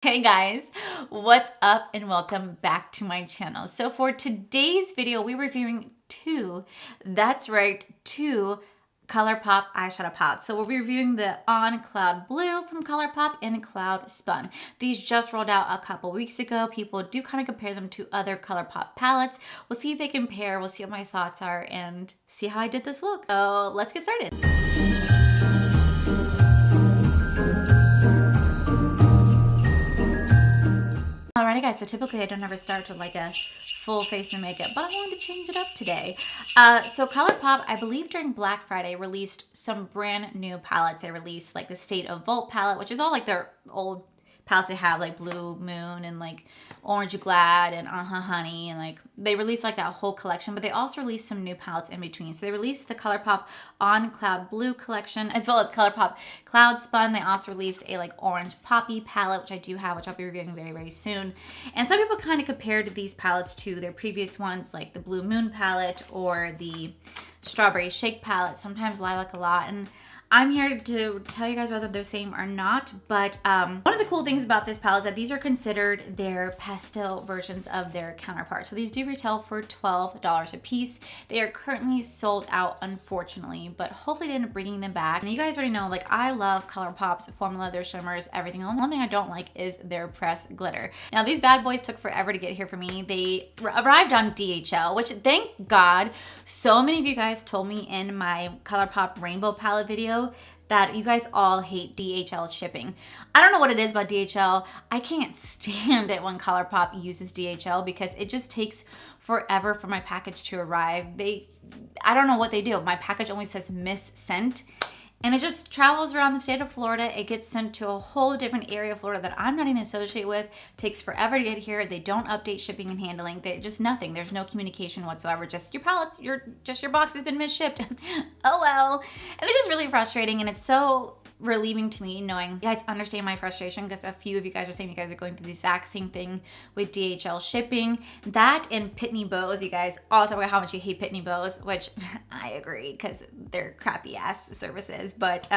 Hey guys, what's up and welcome back to my channel. So for today's video, we're reviewing two Colourpop eyeshadow palettes. So we'll be reviewing the On Cloud Blue from Colourpop and Cloud Spun. These just rolled out a couple weeks ago. People do kind of compare them to other Colourpop palettes. We'll see if they compare, we'll see what my thoughts are, and see how I did this look. So let's get started. Alrighty guys, so typically I don't ever start with like a full face of makeup, but I wanted to change it up today. So Colourpop, I believe during Black Friday, released some brand new palettes. They released like the State of Vault palette, which is all like their old palettes they have, like Blue Moon and like Orange Glad and Honey, and like they released like that whole collection, but they also released some new palettes in between. So they released the Colourpop On Cloud Blue collection, as well as Colourpop Cloud Spun. They also released a like Orange Poppy palette, which I do have, which I'll be reviewing very, very soon. And some people kind of compared these palettes to their previous ones, like the Blue Moon palette or the Strawberry Shake palette, sometimes Lilac a lot. And I'm here to tell you guys whether they're the same or not, but one of the cool things about this palette is that these are considered their pastel versions of their counterparts. So these do retail for $12 a piece. They are currently sold out, unfortunately, but hopefully they end up bringing them back. And you guys already know, like, I love Colourpop's formula, their shimmers, everything. The only one thing I don't like is their pressed glitter. Now, these bad boys took forever to get here for me. They arrived on DHL, which, thank God, so many of you guys told me in my Colourpop Rainbow palette video that you guys all hate DHL shipping. I don't know what it is about DHL. I can't stand it when Colourpop uses DHL because it just takes forever for my package to arrive. I don't know what they do. My package only says miss sent, and it just travels around the state of Florida. It gets sent to a whole different area of Florida that I'm not even associated with. It takes forever to get here. They don't update shipping and handling. They just nothing. There's no communication whatsoever. Just your pallets, your box has been misshipped. Oh well. And it's just really frustrating, and it's so relieving to me knowing you guys understand my frustration, because a few of you guys are saying you guys are going through the exact same thing with DHL shipping. That and Pitney Bowes, you guys all talk about how much you hate Pitney Bowes, which I agree because they're crappy ass services. But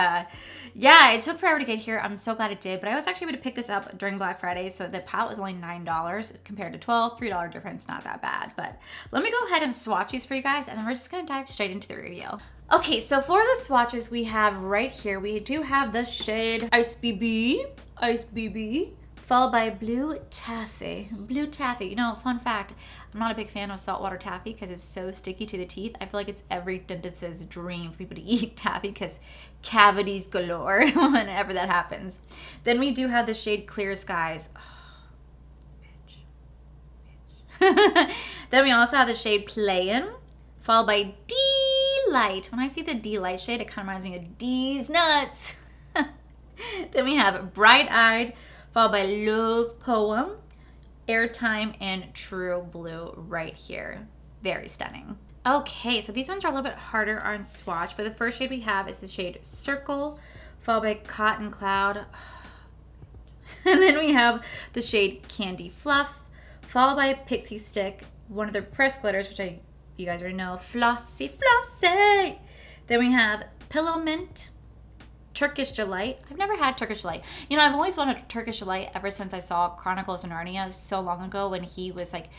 yeah, it took forever to get here. I'm so glad it did, but I was actually able to pick this up during Black Friday, so the palette was only $9 compared to $12. $3 difference, not that bad. But let me go ahead and swatch these for you guys, and then we're just gonna dive straight into the review. Okay, so for the swatches we have right here, we do have the shade Ice BB, followed by Blue Taffy. Blue Taffy. You know, fun fact, I'm not a big fan of saltwater taffy because it's so sticky to the teeth. I feel like it's every dentist's dream for people to eat taffy because cavities galore whenever that happens. Then we do have the shade Clear Skies. Bitch. Then we also have the shade Playin', followed by Light. When I see the D Light shade, it kind of reminds me of D's Nuts. Then we have Bright Eyed, followed by Love Poem, Airtime, and True Blue right here. Very stunning. Okay, so these ones are a little bit harder on swatch, but the first shade we have is the shade Circle, followed by Cotton Cloud. And then we have the shade Candy Fluff, followed by Pixie Stick, one of their pressed glitters, which you guys already know, Flossy Flossy. Then we have Pillow Mint, Turkish Delight. I've never had Turkish Delight. You know, I've always wanted Turkish Delight ever since I saw Chronicles of Narnia so long ago, when he was like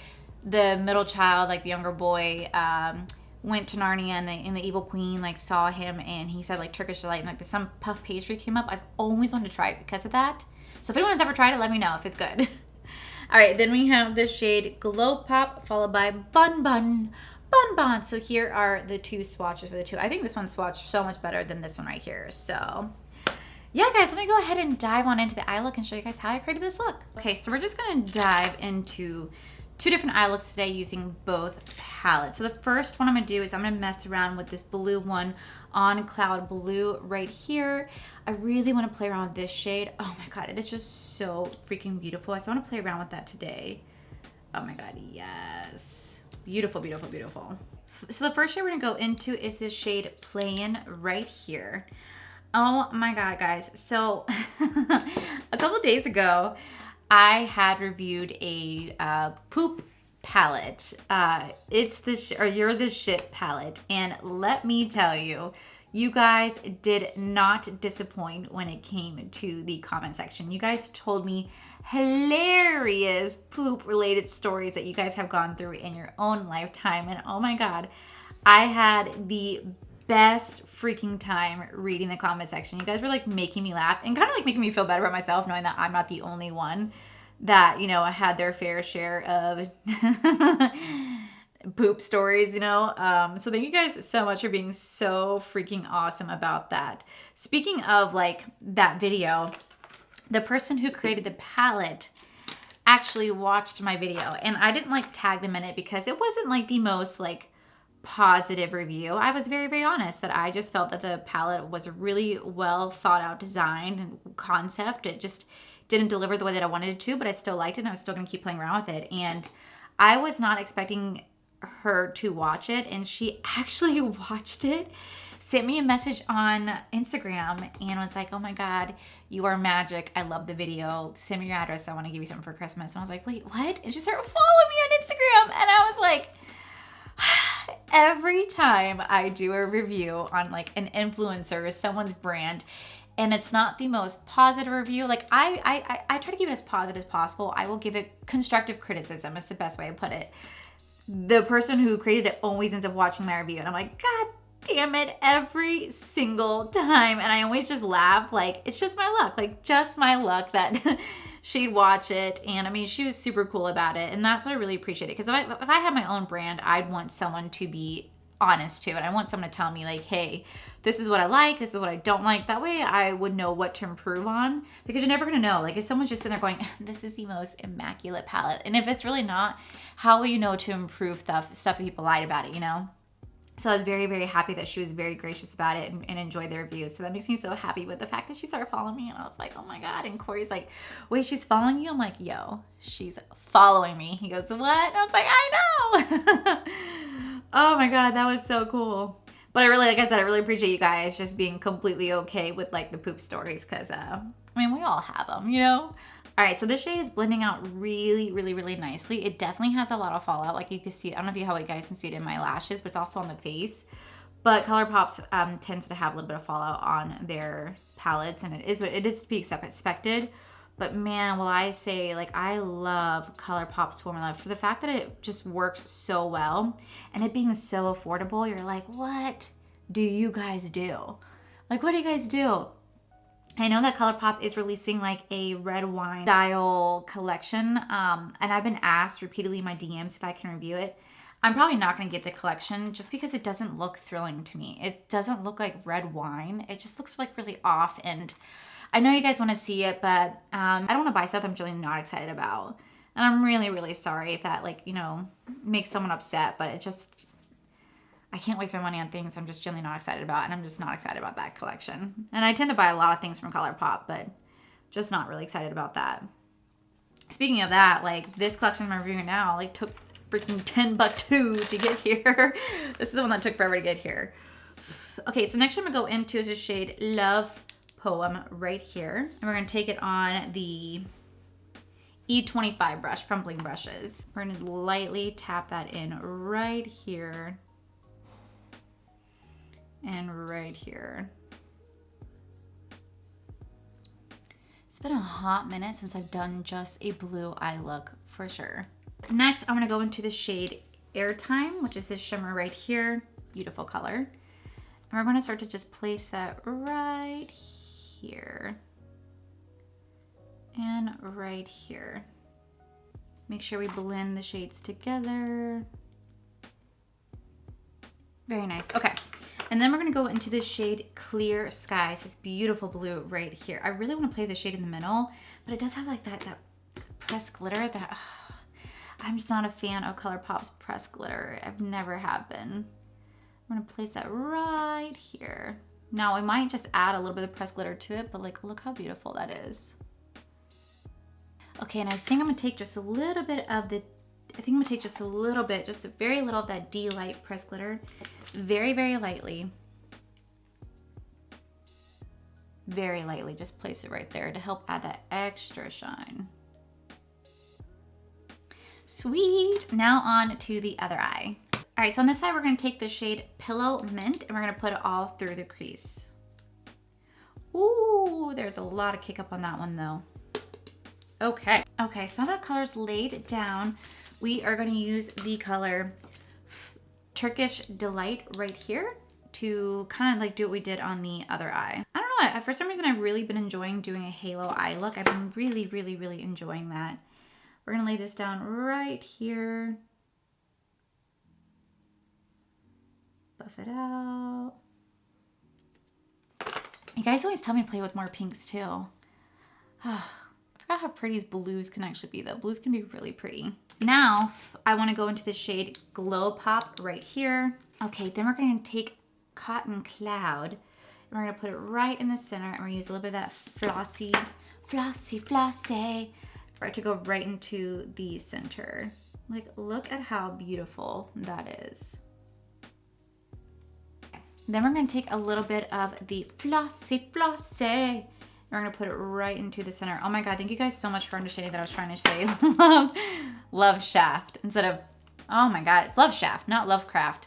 the middle child, like the younger boy, went to Narnia, and the evil queen like saw him, and he said like Turkish Delight, and like some puff pastry came up. I've always wanted to try it because of that. So if anyone has ever tried it, let me know if it's good. All right, then we have the shade Glow Pop, followed by Bun Bun. So here are the two swatches for the two. I think this one swatched so much better than this one right here. So yeah, guys, let me go ahead and dive on into the eye look and show you guys how I created this look. Okay, so we're just gonna dive into two different eye looks today using both palettes. So the first one I'm gonna do is I'm gonna mess around with this blue one, On Cloud Blue right here. I really wanna play around with this shade. Oh my God, it is just so freaking beautiful. So I wanna play around with that today. Oh my God, yes. Beautiful, beautiful, beautiful. So the first shade we're gonna go into is this shade Playin' right here. Oh my God, guys. So a couple days ago, I had reviewed a poop palette. It's the You're the Shit palette. And let me tell you, You guys did not disappoint when it came to the comment section. You guys told me hilarious poop related stories that you guys have gone through in your own lifetime. And oh my God, I had the best freaking time reading the comment section. You guys were like making me laugh and kind of like making me feel better about myself, knowing that I'm not the only one that, you know, had their fair share of poop stories, you know. So thank you guys so much for being so freaking awesome about that. Speaking of like that video, the person who created the palette actually watched my video, and I didn't like tag them in it because it wasn't like the most like positive review. I was very, very honest that I just felt that the palette was a really well thought out design and concept. It just didn't deliver the way that I wanted it to, but I still liked it and I was still gonna keep playing around with it. And I was not expecting her to watch it, and she actually watched it, sent me a message on Instagram and was like, oh my God, you are magic. I love the video. Send me your address. I want to give you something for Christmas. And I was like, wait, what? And she started following me on Instagram. And I was like, every time I do a review on like an influencer or someone's brand, and it's not the most positive review, like I try to keep it as positive as possible. I will give it constructive criticism. It's the best way to put it. The person who created it always ends up watching my review, and I'm like, God damn it, every single time. And I always just laugh, like, it's just my luck, like just my luck that she'd watch it. And I mean, she was super cool about it, and that's what I really appreciate it. Because if I had my own brand, I'd want someone to be honest too, and I want someone to tell me like, hey, this is what I like, this is what I don't like. That way I would know what to improve on, because you're never gonna know. Like if someone's just sitting there going, this is the most immaculate palette, and if it's really not, how will you know to improve stuff that people lied about it, you know? So I was very, very happy that she was very gracious about it and enjoyed the review. So that makes me so happy with the fact that she started following me. And I was like, oh my God. And Corey's like, wait, she's following you? I'm like, yo, she's following me. He goes, what? And I was like, I know. Oh my God, that was so cool. But I really, like I said, I really appreciate you guys just being completely okay with like the poop stories. Because, I mean, we all have them, you know? All right, so this shade is blending out really, really, really nicely. It definitely has a lot of fallout. Like you can see, I don't know if how you guys can see it in my lashes, but it's also on the face. But Colourpop tends to have a little bit of fallout on their palettes, and it is to be expected. But man, will I say, like, I love Colourpop's formula for the fact that it just works so well, and it being so affordable. You're like, what do you guys do? Like, what do you guys do? I know that Colourpop is releasing like a red wine style collection, and I've been asked repeatedly in my DMs if I can review it. I'm probably not going to get the collection just because it doesn't look thrilling to me. It doesn't look like red wine. It just looks like really off, and I know you guys want to see it, but I don't want to buy stuff I'm really not excited about. And I'm really, really sorry if that, like, you know, makes someone upset, but it just, I can't waste my money on things I'm just generally not excited about, and I'm just not excited about that collection. And I tend to buy a lot of things from Colourpop, but just not really excited about that. Speaking of that, like this collection I'm reviewing now, like took freaking $10 to get here. This is the one that took forever to get here. Okay, so next I'm gonna go into is the shade Love Poem right here. And we're gonna take it on the E25 brush from Bling Brushes. We're gonna lightly tap that in right here. And right here. It's been a hot minute since I've done just a blue eye look for sure. Next, I'm gonna go into the shade Airtime, which is this shimmer right here. Beautiful color. And we're gonna start to just place that right here. And right here. Make sure we blend the shades together. Very nice, okay. And then we're gonna go into the shade Clear Skies, this beautiful blue right here. I really wanna play the shade in the middle, but it does have like that pressed glitter that, I'm just not a fan of Colourpop's pressed glitter. I've never have been. I'm gonna place that right here. Now we might just add a little bit of pressed glitter to it, but like, look how beautiful that is. Okay, and I think I'm gonna take just a little bit of the, just a very little of that D Light pressed glitter. Very, very lightly. Very lightly, just place it right there to help add that extra shine. Sweet, now on to the other eye. All right, so on this side, we're gonna take the shade Pillow Mint and we're gonna put it all through the crease. Ooh, there's a lot of kick up on that one though. Okay. Okay, so now that color's laid down, we are going to use the color Turkish Delight right here to kind of like do what we did on the other eye. I don't know, for some reason I've really been enjoying doing a halo eye look. I've been really, really, really enjoying that. We're going to lay this down right here. Buff it out. You guys always tell me to play with more pinks too. I forgot how pretty blues can actually be though. Blues can be really pretty. Now I want to go into the shade Glow Pop right here. Okay, then we're going to take Cotton Cloud and we're going to put it right in the center, and we're going to use a little bit of that flossy for it to go right into the center. Like, look at how beautiful that is. Then we're going to take a little bit of the flossy. And we're going to put it right into the center. Oh my God, thank you guys so much for understanding that I was trying to say love shaft instead of, oh my God, it's love shaft, not Lovecraft.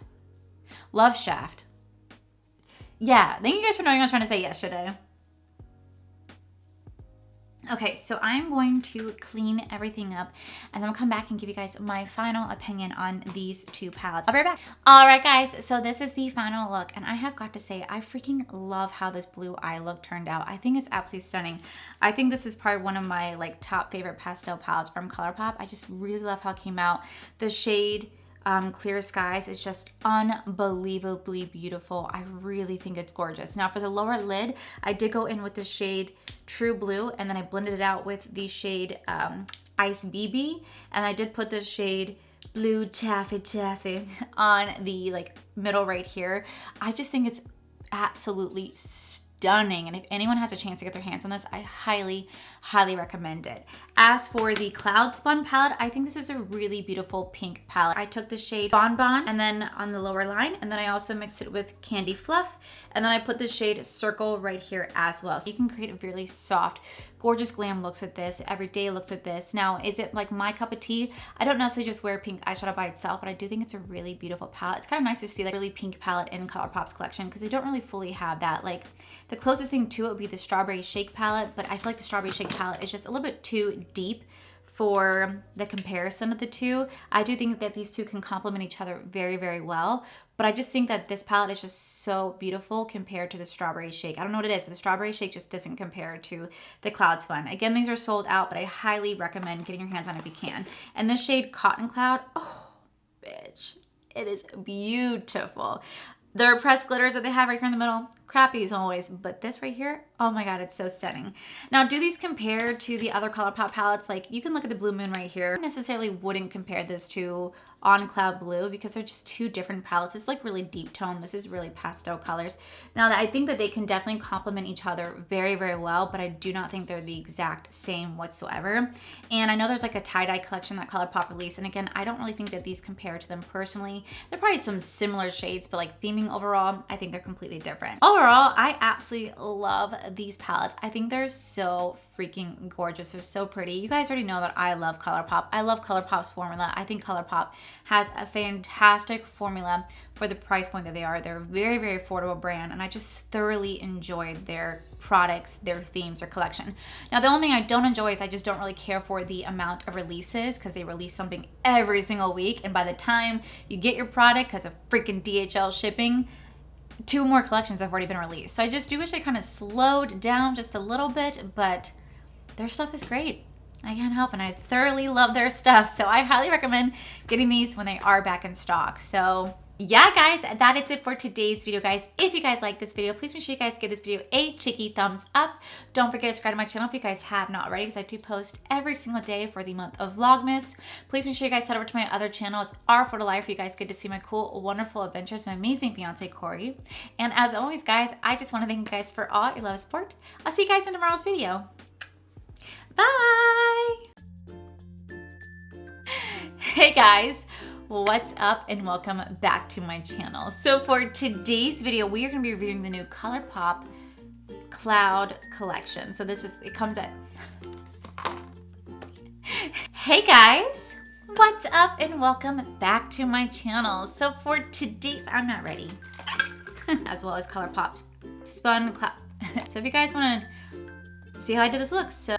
Love shaft. Yeah, thank you guys for knowing what I was trying to say yesterday. Okay, so I'm going to clean everything up and then I'll come back and give you guys my final opinion on these two palettes. I'll be right back. All right, guys, so this is the final look, and I have got to say, I freaking love how this blue eye look turned out. I think it's absolutely stunning. I think this is probably one of my like top favorite pastel palettes from Colourpop. I just really love how it came out. The shade Clear Skies is just unbelievably beautiful. I really think it's gorgeous. Now for the lower lid, I did go in with the shade True Blue, and then I blended it out with the shade Ice BB, and I did put the shade Blue Taffy on the like middle right here. I just think it's absolutely stunning, and if anyone has a chance to get their hands on this, I highly recommend it. As for the Cloud Spun palette, I think this is a really beautiful pink palette. I took the shade Bonbon and then on the lower line, and then I also mixed it with Candy Fluff, and then I put the shade Circle right here as well. So you can create a really soft, gorgeous glam looks with this, everyday looks with this. Now, is it like my cup of tea? I don't necessarily just wear pink eyeshadow by itself, but I do think it's a really beautiful palette. It's kind of nice to see like really pink palette in Colourpop's collection because they don't really fully have that. Like the closest thing to it would be the Strawberry Shake palette, but I feel like the Strawberry Shake palette is just a little bit too deep for the comparison of the two. I do think that these two can complement each other very well, but I just think that this palette is just so beautiful compared to the Strawberry Shake. I don't know what it is, but the Strawberry Shake just doesn't compare to the Cloud Spun. Again, these are sold out, but I highly recommend getting your hands on it if you can. And this shade Cotton Cloud, oh, bitch, it is beautiful. Their pressed glitters that they have right here in the middle, crappy as always, but this right here, oh my God, it's so stunning. Now, do these compare to the other Colourpop palettes? Like, you can look at the Blue Moon right here. I necessarily wouldn't compare this to On Cloud Blue because they're just two different palettes. It's like really deep tone. This is really pastel colors. Now, I think that they can definitely complement each other very well, but I do not think they're the exact same whatsoever. And I know there's like a tie-dye collection that Colourpop released, and again, I don't really think that these compare to them personally. They're probably some similar shades, but like theming overall, I think they're completely different. Overall, I absolutely love these palettes. I think they're so freaking gorgeous. They're so pretty. You guys already know that I love Colourpop. I love Colourpop's formula. I think Colourpop has a fantastic formula for the price point that they are. They're a very affordable brand, and I just thoroughly enjoyed their products, their themes, their collection. Now, the only thing I don't enjoy is I just don't really care for the amount of releases because they release something every single week, and by the time you get your product, because of freaking DHL shipping, 2 more collections have already been released. So I just do wish they kind of slowed down just a little bit, but their stuff is great. I can't help, and I thoroughly love their stuff. So I highly recommend getting these when they are back in stock. So yeah, guys, that is it for today's video, guys. If you guys like this video, please make sure you guys give this video a cheeky thumbs up. Don't forget to subscribe to my channel if you guys have not already, because I do post every single day for the month of Vlogmas. Please make sure you guys head over to my other channels, Our Photo Life, where you guys get to see my cool, wonderful adventures with my amazing fiance, Corey. And as always, guys, I just want to thank you guys for all your love and support. I'll see you guys in tomorrow's video. Bye! Hey, guys. What's up, and welcome back to my channel. So for today's video, we are going to be reviewing the new Colourpop Cloud collection. So it comes at Hey guys, what's up, and welcome back to my channel. So for today's, I'm not ready, as well as Colourpop's Spun Cloud. So if you guys want to see how I did this look, so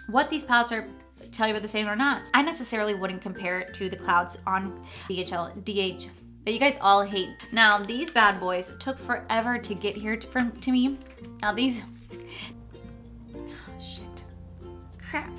what these palettes are tell you about the same or not. I necessarily wouldn't compare it to the clouds on DH that you guys all hate. Now these bad boys took forever to get here to me. Now these, oh, shit, crap.